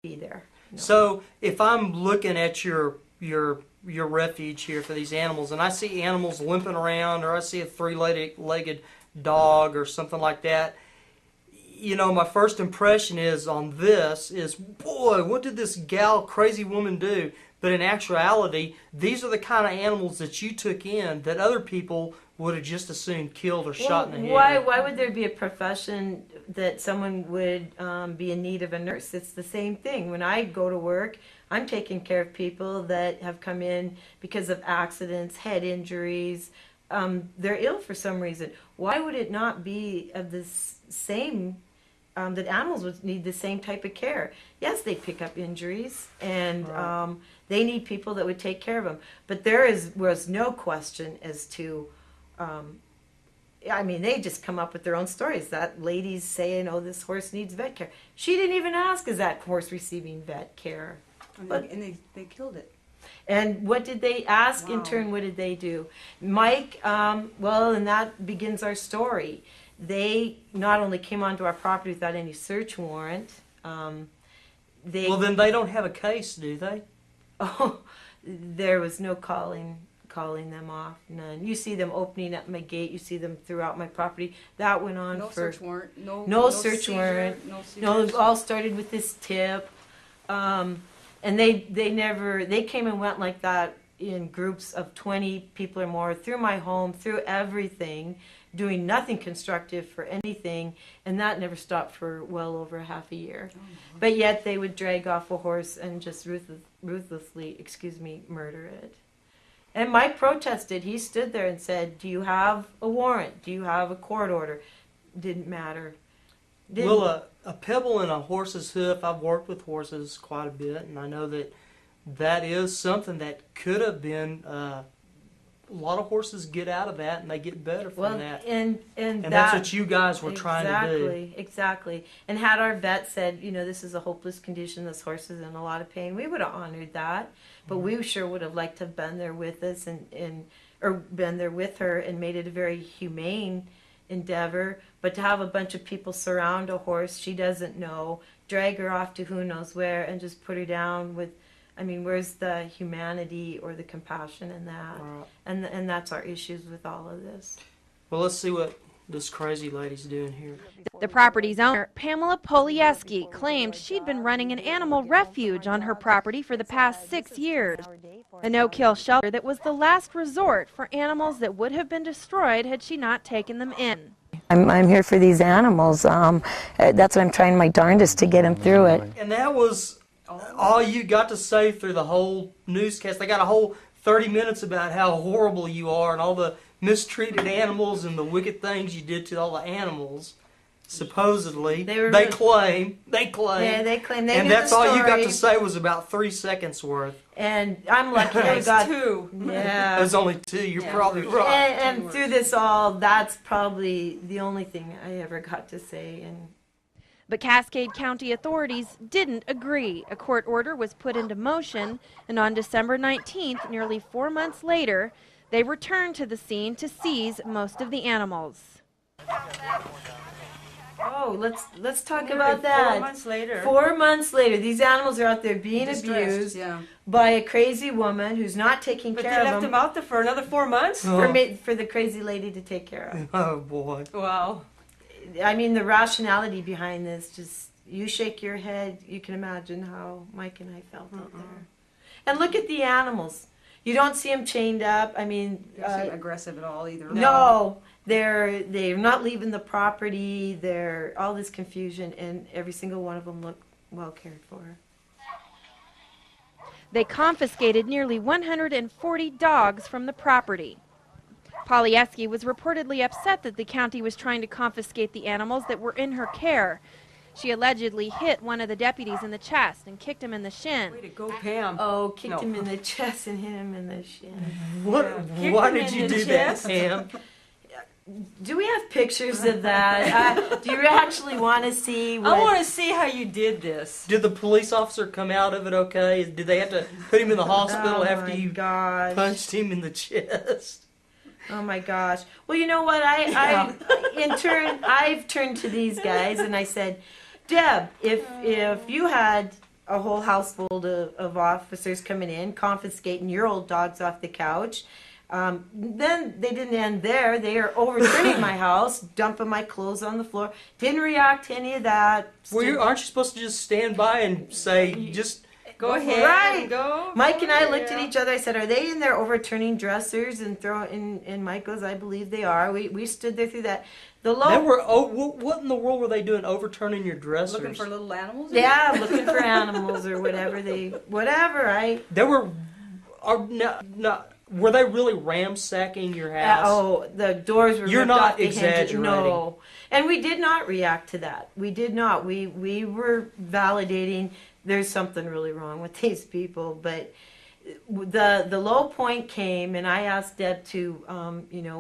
be there. No. So if I'm looking at your refuge here for these animals, and I see animals limping around, or I see a three-legged dog or something like that, you know, my first impression is on this is, boy, what did this crazy woman do? But in actuality, these are the kind of animals that you took in that other people would have just as soon killed or shot in the head. Why would there be a profession that someone would be in need of a nurse? It's the same thing. When I go to work, I'm taking care of people that have come in because of accidents, head injuries. They're ill for some reason. Why would it not be of the same, that animals would need the same type of care? Yes, they pick up injuries, and right. They need people that would take care of them. But was no question as to, I mean, they just come up with their own stories. That lady's saying, oh, this horse needs vet care. She didn't even ask, is that horse receiving vet care? And they killed it. And what did they ask? Wow. In turn, what did they do? Mike, well, and that begins our story. They not only came onto our property without any search warrant, well, then they don't have a case, do they? Oh, there was no calling them off, none. You see them opening up my gate, you see them throughout my property. That went on no for... search warrant. No search warrant. No, it all started with this tip. And they came and went like that in groups of 20 people or more through my home, through everything, doing nothing constructive for anything, and that never stopped for well over half a year. Oh, but yet they would drag off a horse and just ruthlessly, murder it. And Mike protested. He stood there and said, do you have a warrant? Do you have a court order? Didn't matter. Well, a pebble in a horse's hoof, I've worked with horses quite a bit, and I know that is something that could have been, a lot of horses get out of that, and they get better from that. And that's what you guys were trying to do. Exactly. And had our vet said, you know, this is a hopeless condition, this horse is in a lot of pain, we would have honored that. But we sure would have liked to have been there with us or been there with her and made it a very humane endeavor. But to have a bunch of people surround a horse she doesn't know, drag her off to who knows where, and just put her down with, I mean, where's the humanity or the compassion in that? Right. And that's our issues with all of this. Well, let's see what this crazy lady's doing here. The property's owner, Pam Polejewski, claimed she'd been running an animal refuge on her property for the past 6 years. A no-kill shelter that was the last resort for animals that would have been destroyed had she not taken them in. I'm here for these animals. That's what I'm trying my darndest to get them through it. And that was all you got to say through the whole newscast. They got a whole 30 minutes about how horrible you are and all the mistreated animals and the wicked things you did to all the animals. Supposedly, they claim. Yeah, they claim. They and that's all you got to say was about 3 seconds worth. And I'm lucky I got 2. Yeah, there's only 2. You're probably right. And through this all, that's probably the only thing I ever got to say. But Cascade County authorities didn't agree. A court order was put into motion, and on December 19th, nearly 4 months later, they returned to the scene to seize most of the animals. Oh, let's talk about that. 4 months later. 4 months later, these animals are out there being abused by a crazy woman who's not taking care of them. But they left them out there for another 4 months? For the crazy lady to take care of. Oh, boy. Wow. I mean, the rationality behind this, just, you shake your head, you can imagine how Mike and I felt out there. And look at the animals. You don't see them chained up. I mean... They don't seem aggressive at all either. No. They're not leaving the property. They're all this confusion, and every single one of them look well cared for. They confiscated nearly 140 dogs from the property. Polejewski was reportedly upset that the county was trying to confiscate the animals that were in her care. She allegedly hit one of the deputies in the chest and kicked him in the shin. Way to go, Pam. Oh, kicked him in the chest and hit him in the shin. Why did you do that, Pam? Do we have pictures of that? Do you actually want to see what... I want to see how you did this. Did the police officer come out of it okay? Did they have to put him in the hospital after you punched him in the chest? Oh my gosh. Well, you know what? I've turned to these guys and I said, Deb, if you had a whole house full of officers coming in, confiscating your old dogs off the couch. Then they didn't end there. They are overturning my house, dumping my clothes on the floor. Didn't react to any of that. Aren't you supposed to just stand by and say, just Go ahead. Right. Go. Mike and I Yeah. looked at each other. I said, "Are they in there overturning dressers and throwing?" And Mike goes, "I believe they are." We stood there through that. The low. what in the world were they doing overturning your dressers? Looking for little animals? Yeah, looking for animals or whatever were they really ransacking your house? Oh, the doors were You're ripped not off the hinges. exaggerating. No, and we did not react to that. We did not. We were validating. There's something really wrong with these people, but the low point came, and I asked Deb to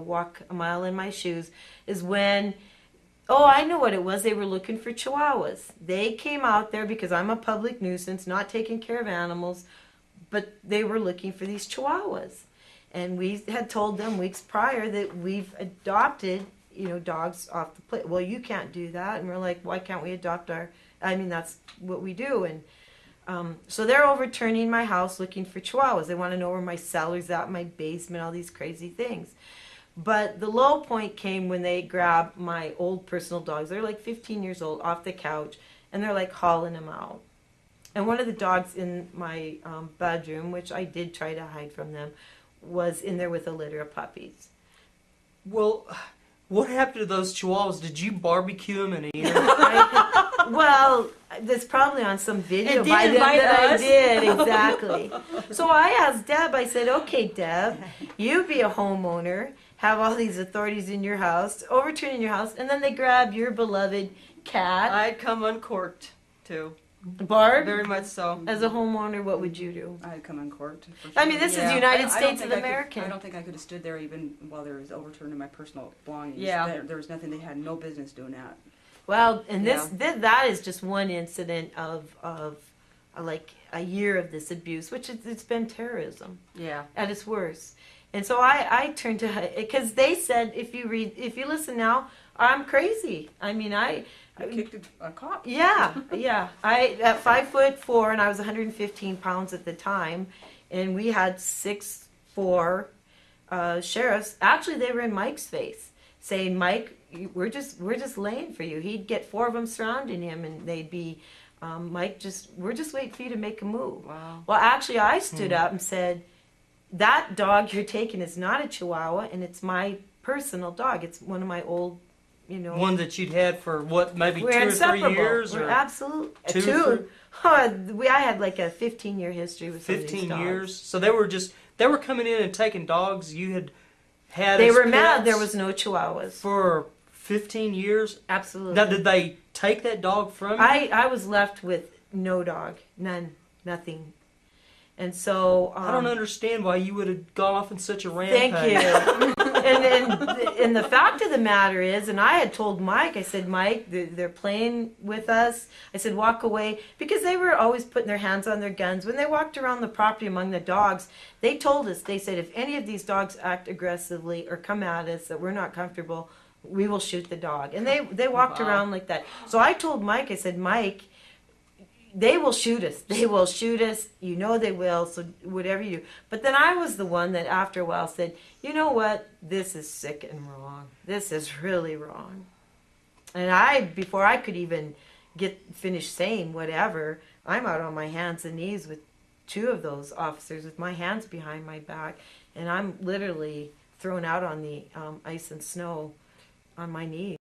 walk a mile in my shoes. Is when. Oh, I know what it was. They were looking for chihuahuas. They came out there because I'm a public nuisance, not taking care of animals, but they were looking for these chihuahuas. And we had told them weeks prior that we've adopted, dogs off the plate. Well, you can't do that. And we're like, why can't we adopt that's what we do. And so they're overturning my house looking for chihuahuas. They want to know where my cellar's at, my basement, all these crazy things. But the low point came when they grabbed my old personal dogs. They're like 15 years old off the couch, and they're like hauling them out. And one of the dogs in my bedroom, which I did try to hide from them, was in there with a litter of puppies. Well, what happened to those chihuahuas? Did you barbecue them and eat them? Well, that's probably on some video It did by them invite that us. I did, exactly. So I asked Deb, I said, okay, Deb, you be a homeowner, have all these authorities in your house, overturning your house, and then they grab your beloved cat. I'd come uncorked, too. Barb, Very much so. as a homeowner, what would you do? I'd come uncorked. For I sure. mean, this is Yeah. the United I don't States think of I could- America. I don't think I could have stood there even while there was overturning my personal belongings. Yeah. There was nothing. They had no business doing that. Well, and Yeah. that is just one incident of like a year of this abuse, which it's been terrorism Yeah. at its worst. And so I turned to, because they said, if you listen now, I'm crazy. I mean, I kicked a cop. yeah. I at 5'4", and I was 115 pounds at the time, and we had 6'4" sheriffs. Actually, they were in Mike's face, saying, "Mike, we're just laying for you." He'd get 4 of them surrounding him, and they'd be, "Mike, we're just waiting for you to make a move." Wow. Well, actually, I stood up and said, "That dog you're taking is not a Chihuahua, and it's my personal dog. It's one of my old." One that you'd had for what, maybe We're 2 or 3 inseparable. years, We're or absolute two, two. I had like a 15-year history with some of these 15 dogs. years. So they were coming in and taking dogs you had They as were mad pets there was no Chihuahuas. for 15 years. Absolutely. Now, did they take that dog from you? I was left with no dog, nothing, and so I don't understand why you would have gone off in such a Thank rampage. you. and the fact of the matter is, and I had told Mike, I said, "Mike, they're playing with us." I said, "Walk away," because they were always putting their hands on their guns. When they walked around the property among the dogs, they told us, they said, "If any of these dogs act aggressively or come at us that we're not comfortable, we will shoot the dog." And they walked Wow. around like that. So I told Mike, I said, "Mike, they will shoot us. They will shoot us. You know they will. So whatever you do." But then I was the one that after a while said, "You know what? This is sick and wrong. This is really wrong." And before I could even finish saying whatever, I'm out on my hands and knees with 2 of those officers with my hands behind my back, and I'm literally thrown out on the ice and snow on my knees.